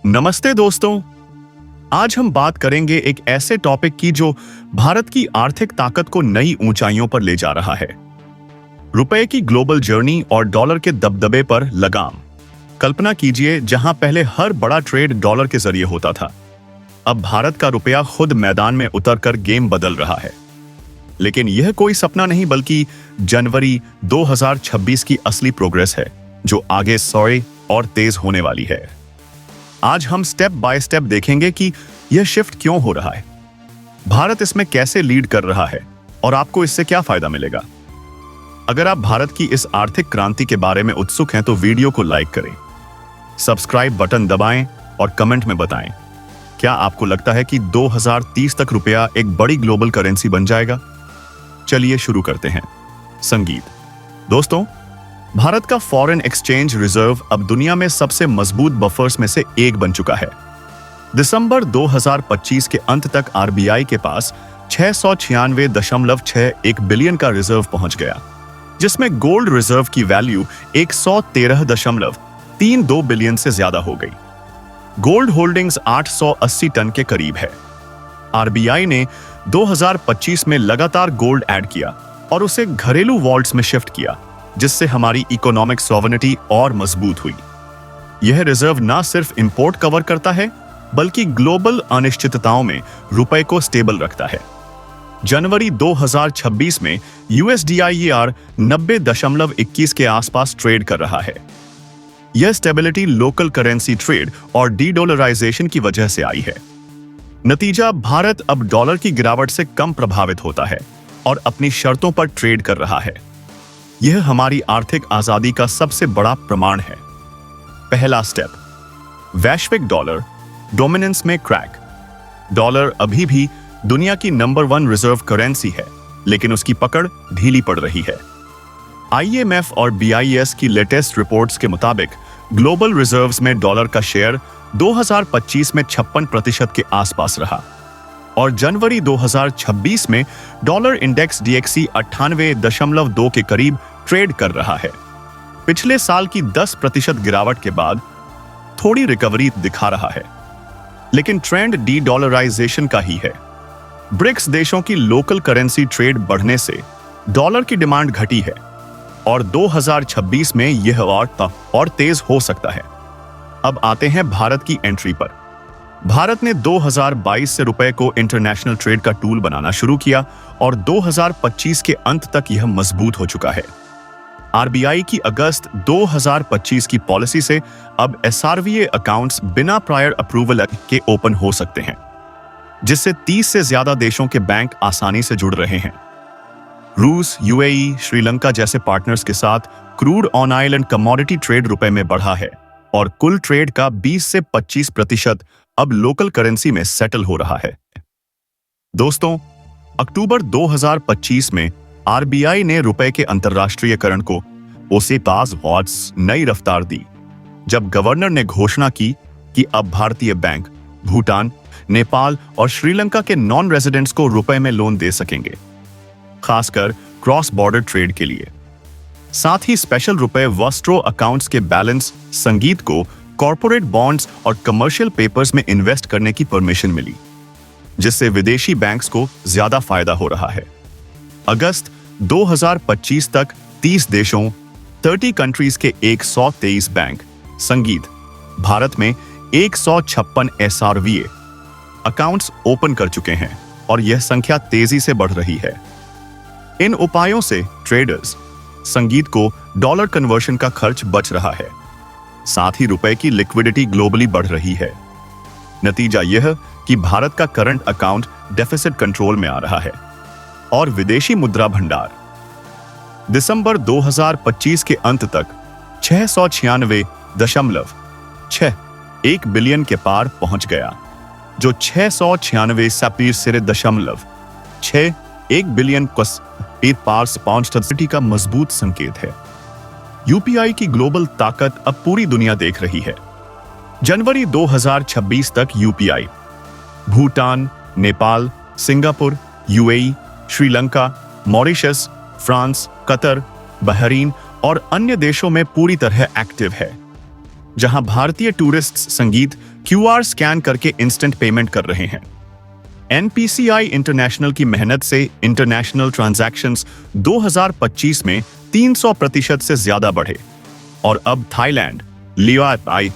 नमस्ते दोस्तों। आज हम बात करेंगे एक ऐसे टॉपिक की जो भारत की आर्थिक ताकत को नई ऊंचाइयों पर ले जा रहा है। रुपए की ग्लोबल जर्नी और डॉलर के दबदबे पर लगाम। कल्पना कीजिए, जहां पहले हर बड़ा ट्रेड डॉलर के जरिए होता था, अब भारत का रुपया खुद मैदान में उतरकर गेम बदल रहा है। लेकिन यह कोई सपना नहीं, बल्कि जनवरी 2026 की असली प्रोग्रेस है, जो आगे सोए और तेज होने वाली है। आज हम स्टेप बाय स्टेप देखेंगे कि यह शिफ्ट क्यों हो रहा है, भारत इसमें कैसे लीड कर रहा है और आपको इससे क्या फायदा मिलेगा। अगर आप भारत की इस आर्थिक क्रांति के बारे में उत्सुक हैं तो वीडियो को लाइक करें, सब्सक्राइब बटन दबाएं और कमेंट में बताएं, क्या आपको लगता है कि 2030 तक रुपया एक बड़ी ग्लोबल करेंसी बन जाएगा। चलिए शुरू करते हैं। संगीत। दोस्तों, भारत का फॉरेन एक्सचेंज रिजर्व अब दुनिया में सबसे मजबूत बफर्स में से एक बन चुका है। दिसंबर 2025 के अंत तक आरबीआई के पास 696.61 बिलियन का रिजर्व पहुंच गया, जिसमें गोल्ड रिजर्व की वैल्यू 113.32 बिलियन से ज्यादा हो गई। गोल्ड होल्डिंग्स 880 टन के करीब है। आरबीआई ने 2025 में लगातार गोल्ड ऐड किया और उसे घरेलू वॉल्ट्स में शिफ्ट किया, जिससे हमारी इकोनॉमिक सॉवरेनिटी और मजबूत हुई। यह रिजर्व न सिर्फ इंपोर्ट कवर करता है, बल्कि ग्लोबल अनिश्चितताओं में रुपए को स्टेबल रखता है। जनवरी 2026 में यूएसडीआईईआर 90.21 के आसपास ट्रेड कर रहा है। यह स्टेबिलिटी लोकल करेंसी ट्रेड और डी-डॉलराइजेशन की वजह से आई है। नतीजा, भारत अब डॉलर की गिरावट से कम प्रभावित होता है और अपनी शर्तों पर ट्रेड कर रहा है। यह हमारी आर्थिक आजादी का सबसे बड़ा प्रमाण है। पहला स्टेप, वैश्विक डॉलर डोमिनेंस में क्रैक। डॉलर अभी भी दुनिया की नंबर 1 रिजर्व करेंसी है, लेकिन उसकी पकड़ ढीली पड़ रही है। आईएमएफ और बीआईएस की लेटेस्ट रिपोर्ट्स के मुताबिक ग्लोबल रिजर्व्स में डॉलर का शेयर 2025 में 56% के आसपास रहा और जनवरी 2026 में डॉलर इंडेक्स डीएक्सी 98.2 के करीब ट्रेड कर रहा है। पिछले साल की 10% गिरावट के बाद थोड़ी रिकवरी दिखा रहा है, लेकिन ट्रेंड डी-डॉलराइजेशन का ही है। ब्रिक्स देशों की लोकल करेंसी ट्रेड बढ़ने से डॉलर की डिमांड घटी है और 2026 में यह और तेज हो सकता है। अब आते हैं भारत की एंट्री पर। भारत ने 2022 से रुपए को इंटरनेशनल ट्रेड का टूल बनाना शुरू किया और 2025 के अंत तक यह मजबूत हो चुका है। आरबीआई की अगस्त 2025 की पॉलिसी से अब एसआरवीए अकाउंट्स बिना प्रायर अप्रूवल के ओपन हो सकते हैं, जिससे 30 से ज्यादा देशों के बैंक आसानी से जुड़ रहे हैं। रूस, यूएई, श्रीलंका जैसे पार्टनर्स के साथ crude on oil and commodity trade रुपए में बढ़ा है और कुल ट्रेड का 20 से 25% अब लोकल करेंसी में सेटल हो रहा है। दोस्तों, अक्टूबर 2025 में आरबीआई ने रुपए के अंतरराष्ट्रीयकरण को नई रफ्तार दी, जब गवर्नर ने घोषणा की कि अब भारतीय बैंक भूटान, नेपाल और श्रीलंका के नॉन रेजिडेंट्स को रुपए में लोन दे सकेंगे, खासकर क्रॉस बॉर्डर ट्रेड के लिए। साथ ही स्पेशल रुपए वस्ट्रो अकाउंट्स के बैलेंस संगीत को कॉर्पोरेट बॉन्ड्स और कमर्शियल पेपर्स में इन्वेस्ट करने की परमिशन मिली, जिससे विदेशी बैंक्स को ज्यादा फायदा हो रहा है। अगस्त 2025 तक 30 देशों 30 कंट्रीज के 123 बैंक संगीत भारत में 156 एसआरवीए अकाउंट्स ओपन कर चुके हैं और यह संख्या तेजी से बढ़ रही है। इन उपायों से ट्रेडर्स संगीत को डॉलर कन्वर्शन का खर्च बच रहा है, साथ ही रुपए की लिक्विडिटी ग्लोबली बढ़ रही है। नतीजा यह कि भारत का करंट अकाउंट डेफिसिट कंट्रोल में आ रहा है और विदेशी मुद्रा भंडार दिसंबर 2025 के अंत तक 696.61 बिलियन के पार पहुंच गया, जो 696.61 बिलियन का मजबूत संकेत है। यूपीआई की ग्लोबल ताकत अब पूरी दुनिया देख रही है। जनवरी 2026 तक UPI Bhutan, Nepal, Singapore, UAE, Sri Lanka, Mauritius, France, Qatar, Bahrain और अन्य देशों में पूरी तरह एक्टिव है। जहां भारतीय टूरिस्ट्स संगीत क्यूआर स्कैन करके इंस्टेंट पेमेंट कर रहे हैं। एनपीसीआई इंटरनेशनल की मेहनत से इंटरनेशनल ट्रांजैक्शंस 2025 में 300% से ज्यादा बढ़े और अब थाईलैंड, लियोआई,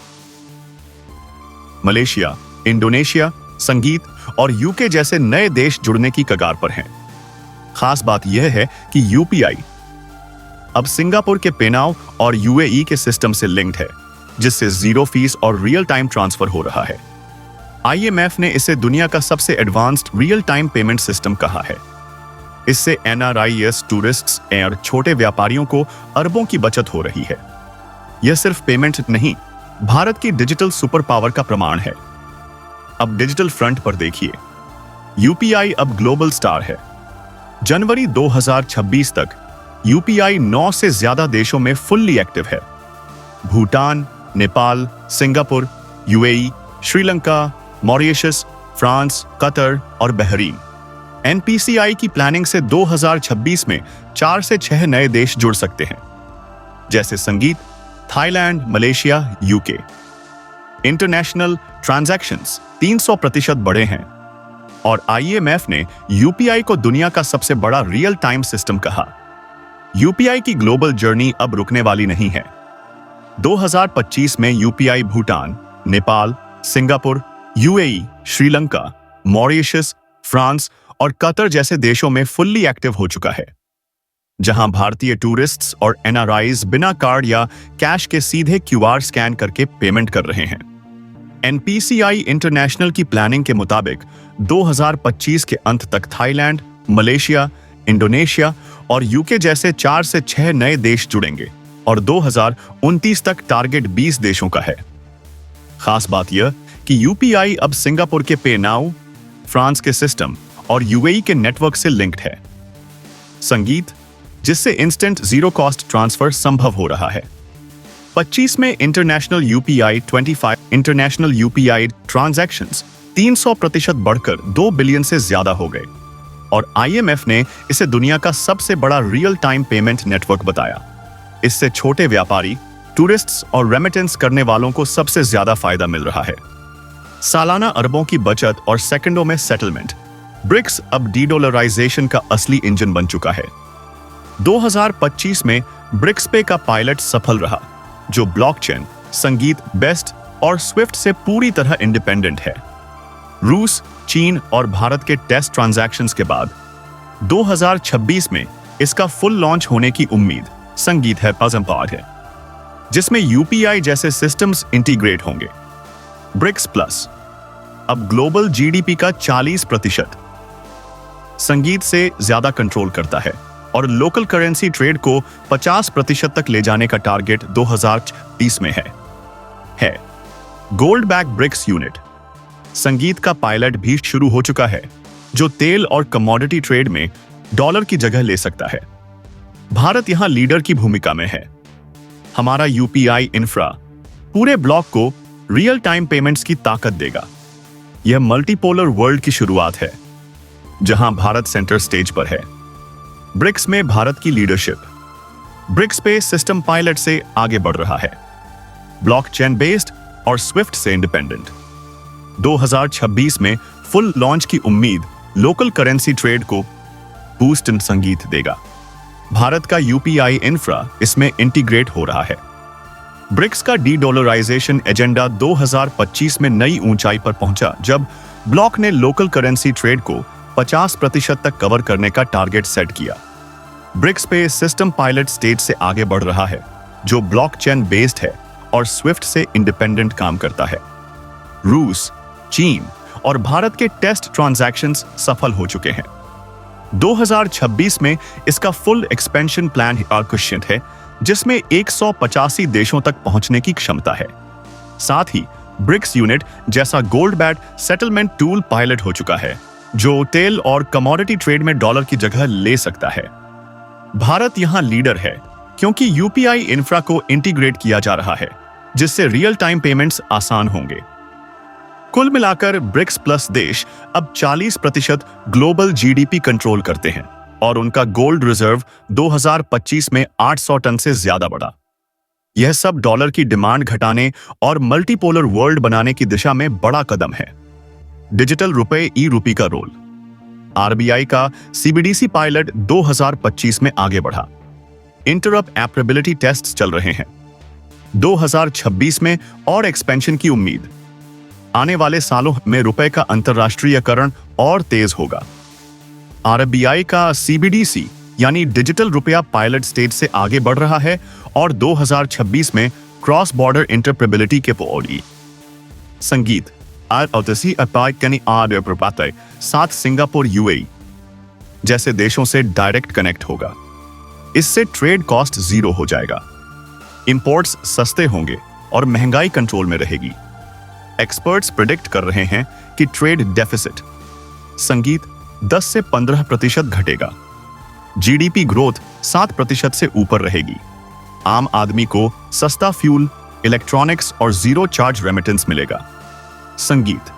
मलेशिया, इंडोनेशिया, संगीत और यूके जैसे नए देश जुड़ने की कगार पर हैं। खास बात यह है कि यूपीआई अब सिंगापुर के पेनाव और यूएई के सिस्टम से लिंक्ड है, जिससे जीरो फीस और रियल टाइम ट्रांसफर हो रहा है। आईएमएफ ने इसे दुनिया का सबसे advanced real time payment system कहा है। इससे एनआरआईएस, टूरिस्ट्स और छोटे व्यापारियों को अरबों की बचत हो रही है। यह सिर्फ पेमेंट नहीं, भारत की डिजिटल सुपर पावर का प्रमाण है। अब डिजिटल फ्रंट पर देखिए, यूपीआई अब ग्लोबल स्टार है। जनवरी 2026 तक यूपीआई 9 से ज्यादा देशों में फुल्ली एक्टिव है। Bhutan, Nepal, Singapore, UAE, Sri Lanka, Mauritius, France, Qatar और बहरीन। एनपीसीआई की प्लानिंग से 2026 में 4 से 6 नए देश जुड़ सकते हैं, जैसे संगीत, Thailand, Malaysia, UK. International transactions 300% बढ़े हैं और आईएमएफ ने यूपीआई को दुनिया का सबसे बड़ा रियल टाइम सिस्टम कहा। यूपीआई की ग्लोबल जर्नी अब रुकने वाली नहीं है। 2025 में UPI Bhutan, Nepal, Singapore, UAE, Sri Lanka, Mauritius, France और कतर जैसे देशों में फुल्ली एक्टिव हो चुका है, जहां भारतीय टूरिस्ट्स और एनआरआईज बिना कार्ड या कैश के सीधे क्यूआर स्कैन करके पेमेंट कर रहे हैं। एनपीसीआई इंटरनेशनल की प्लानिंग के मुताबिक 2025 के अंत तक थाईलैंड, मलेशिया, इंडोनेशिया और यूके जैसे 4 से 6 नए देश जुड़ेंगे और 2029 तक टारगेट 20 देशों का है। खास बात यह कि यूपीआई अब सिंगापुर के पे नाउ, फ्रांस के सिस्टम और यूएई के नेटवर्क से लिंक्ड है। संगीत, जिससे इंस्टेंट जीरो कॉस्ट ट्रांसफर संभव हो रहा है। 25 में इंटरनेशनल यूपीआई ट्रांजैक्शंस 300% बढ़कर 2 बिलियन से ज्यादा हो गए और आईएमएफ ने इसे दुनिया का सबसे बड़ा रियल टाइम पेमेंट नेटवर्क बताया। इससे छोटे व्यापारी, टूरिस्ट्स और रेमिटेंस करने वालों को सबसे ज्यादा फायदा मिल रहा है। सालाना अरबों की बचत और सेकंडों में सेटलमेंट, ब्रिक्स अब डीडॉलराइजेशन का असली इंजन बन चुका है। 2025 में ब्रिक्स पे का पायलट सफल रहा, जो ब्लॉकचेन, संगीत, बेस्ट और स्विफ्ट से पूरी तरह इंडिपेंडेंट है। रूस, चीन और भारत के टेस्ट ट्रांजैक्शंस के बाद 2026 में इसका फुल लॉन्च होने की उम्मीद संगीत है पार्ट है, जिसमें यूपीआई जैसे सिस्टम्स इंटीग्रेट होंगे। ब्रिक्स प्लस अब ग्लोबल जीडीपी का 40% संगीत से ज्यादा कंट्रोल करता है और लोकल करेंसी ट्रेड को 50% तक ले जाने का टारगेट 2030 में है। गोल्ड बैक ब्रिक्स यूनिट, संगीत का पायलट भी शुरू हो चुका है, जो तेल और कमोडिटी ट्रेड में डॉलर की जगह ले सकता है। भारत यहां लीडर की भूमिका में है। हमारा यूपीआई इंफ्रा पूरे ब्लॉक को रियल टाइम पेमेंट्स की ताकत देगा। यह मल्टीपोलर वर्ल्ड की शुरुआत है, जहां भारत सेंटर स्टेज पर है। ब्रिक्स में भारत की लीडरशिप, ब्रिक्स पे सिस्टम पायलट से आगे बढ़ रहा है, ब्लॉकचेन बेस्ड और स्विफ्ट से इंडिपेंडेंट। 2026 में फुल लॉन्च की उम्मीद लोकल करेंसी ट्रेड को बूस्ट इन संगीत देगा। भारत का यूपीआई इंफ्रा इसमें इंटीग्रेट हो रहा है। ब्रिक्स का डीडॉलराइजेशन एजेंडा 2025 में नई ऊंचाई पर पहुंचा, जब ब्लॉक ने लोकल करेंसी ट्रेड को 50% तक कवर करने का टारगेट सेट किया। ब्रिक्स पे सिस्टम पायलट स्टेज से आगे बढ़ रहा है, जो ब्लॉकचेन बेस्ड है और स्विफ्ट से इंडिपेंडेंट काम करता है। रूस, चीन और भारत के टेस्ट ट्रांजैक्शंस सफल हो चुके हैं। 2026 में इसका फुल एक्सपेंशन प्लान आकर्षित है, जिसमें 185 देशों तक पहुंचने की क्षमता है। साथ ही ब्रिक्स यूनिट जैसा gold bat settlement tool pilot हो चुका है, जो तेल और कमोडिटी ट्रेड में डॉलर की जगह ले सकता है। भारत यहां लीडर है क्योंकि यूपीआई इंफ्रा को इंटीग्रेट किया जा रहा है, जिससे रियल टाइम पेमेंट्स आसान होंगे। कुल मिलाकर ब्रिक्स प्लस देश अब 40% ग्लोबल जीडीपी कंट्रोल करते हैं और उनका गोल्ड रिजर्व 2025 में 800 टन से ज्यादा बढ़ा। यह सब डॉलर की डिमांड घटाने और मल्टीपोलर वर्ल्ड बनाने की दिशा में बड़ा कदम है। डिजिटल रुपए ई रूपी का रोल। आरबीआई का सीबीडीसी पायलट 2025 में आगे बढ़ा। इंटरऑपरेबिलिटी टेस्ट्स चल रहे हैं। 2026 में और एक्सपेंशन की उम्मीद। आने वाले सालों में रुपए का अंतर्राष्ट्रीयकरण और तेज होगा। आरबीआई का सीबीडीसी यानी डिजिटल रुपया पायलट स्टेज से आगे बढ़ रहा है और 2026 में क्रॉस बॉर्डर इंटरऑपरेबिलिटी के पौड़ी। संगीत साथ सिंगापुर यूएई जैसे देशों से डायरेक्ट कनेक्ट होगा। इससे ट्रेड कॉस्ट जीरो हो जाएगा, इंपोर्ट्स सस्ते होंगे और महंगाई कंट्रोल में रहेगी। एक्सपर्ट्स प्रिडिक्ट कर रहे हैं कि ट्रेड डेफिसिट संगीत 10 से 15% घटेगा। जीडीपी ग्रोथ 7% से ऊपर रहेगी। आम आदमी को सस्ता फ्यूल, इलेक्ट्रॉनिक्स और जीरो चार्ज रेमिटेंस मिलेगा। संगीत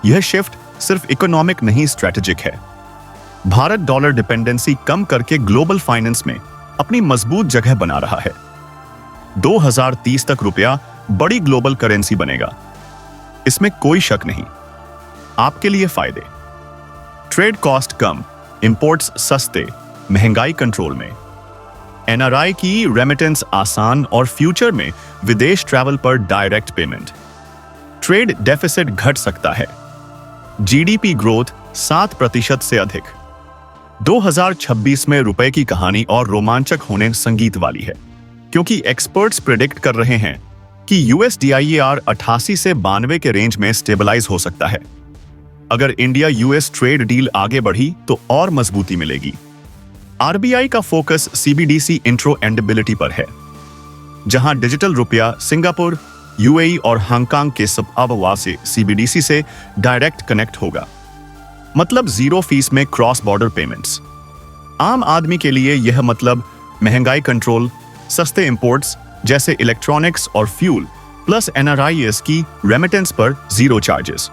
यह शिफ्ट सिर्फ इकोनॉमिक नहीं, स्ट्रेटेजिक है। भारत डॉलर डिपेंडेंसी कम करके ग्लोबल फाइनेंस में अपनी मजबूत जगह बना रहा है। 2030 तक रुपया बड़ी ग्लोबल करेंसी बनेगा, इसमें कोई शक नहीं। आपके लिए फायदे: ट्रेड कॉस्ट कम, इंपोर्ट्स सस्ते, महंगाई कंट्रोल में। एनआरआई की रेमिटेंस आसान और फ्यूचर में विदेश ट्रैवल पर डायरेक्ट पेमेंट। ट्रेड डेफिसिट घट सकता है। जीडीपी ग्रोथ 7% से अधिक। 2026 में रुपए की कहानी और रोमांचक होने संगीत वाली है, क्योंकि एक्सपर्ट्स प्रिडिक्ट कर रहे हैं कि यूएसडीआईएआर 88 से 92 के रेंज में स्टेबलाइज हो सकता है। अगर इंडिया यूएस ट्रेड डील आगे बढ़ी तो और मजबूती मिलेगी। आरबीआई का फोकस सीबीडीसी इंट्रोएंडेबिलिटी पर है, जहां डिजिटल रुपया सिंगापुर, यूएई और हांगकांग के सब आबवा से सीबीडीसी से डायरेक्ट कनेक्ट होगा, मतलब जीरो फीस में क्रॉस बॉर्डर पेमेंट्स। आम आदमी के लिए यह मतलब महंगाई कंट्रोल, सस्ते इंपोर्ट्स जैसे इलेक्ट्रॉनिक्स और फ्यूल, प्लस एनआरआईएस की रेमिटेंस पर जीरो चार्जेस।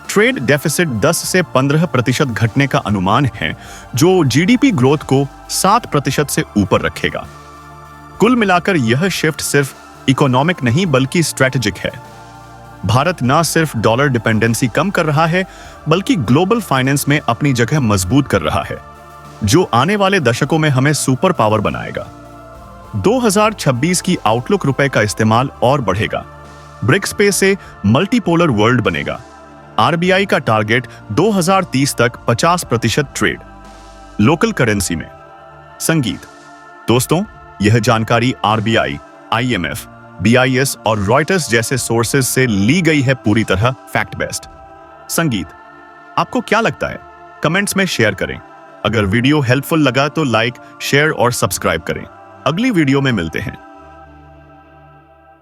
ट्रेड डेफिसिट 10 से 15% घटने का अनुमान है, जो जीडीपी ग्रोथ को 7% से ऊपर रखेगा। कुल मिलाकर यह शिफ्ट सिर्फ इकोनॉमिक नहीं बल्कि स्ट्रेटेजिक है। भारत न सिर्फ डॉलर डिपेंडेंसी कम कर रहा है, बल्कि ग्लोबल फाइनेंस में अपनी जगह मजबूत कर रहा है, जो आने वाले दशकों में हमें सुपर पावर बनाएगा। 2026 की आउटलुक रुपए का इस्तेमाल और बढ़ेगा। ब्रिक्स पे से मल्टीपोलर वर्ल्ड बनेगा। आरबीआई का टारगेट 2030 तक 50% ट्रेड लोकल करेंसी में। संगीत दोस्तों, यह जानकारी आरबीआई, आईएमएफ, बीआईएस और रॉयटर्स जैसे सोर्सेज से ली गई है, पूरी तरह फैक्ट बेस्ड। संगीत, आपको क्या लगता है? कमेंट्स में शेयर करें। अगर वीडियो हेल्पफुल लगा तो लाइक, शेयर और सब्सक्राइब करें। अगली वीडियो में मिलते हैं।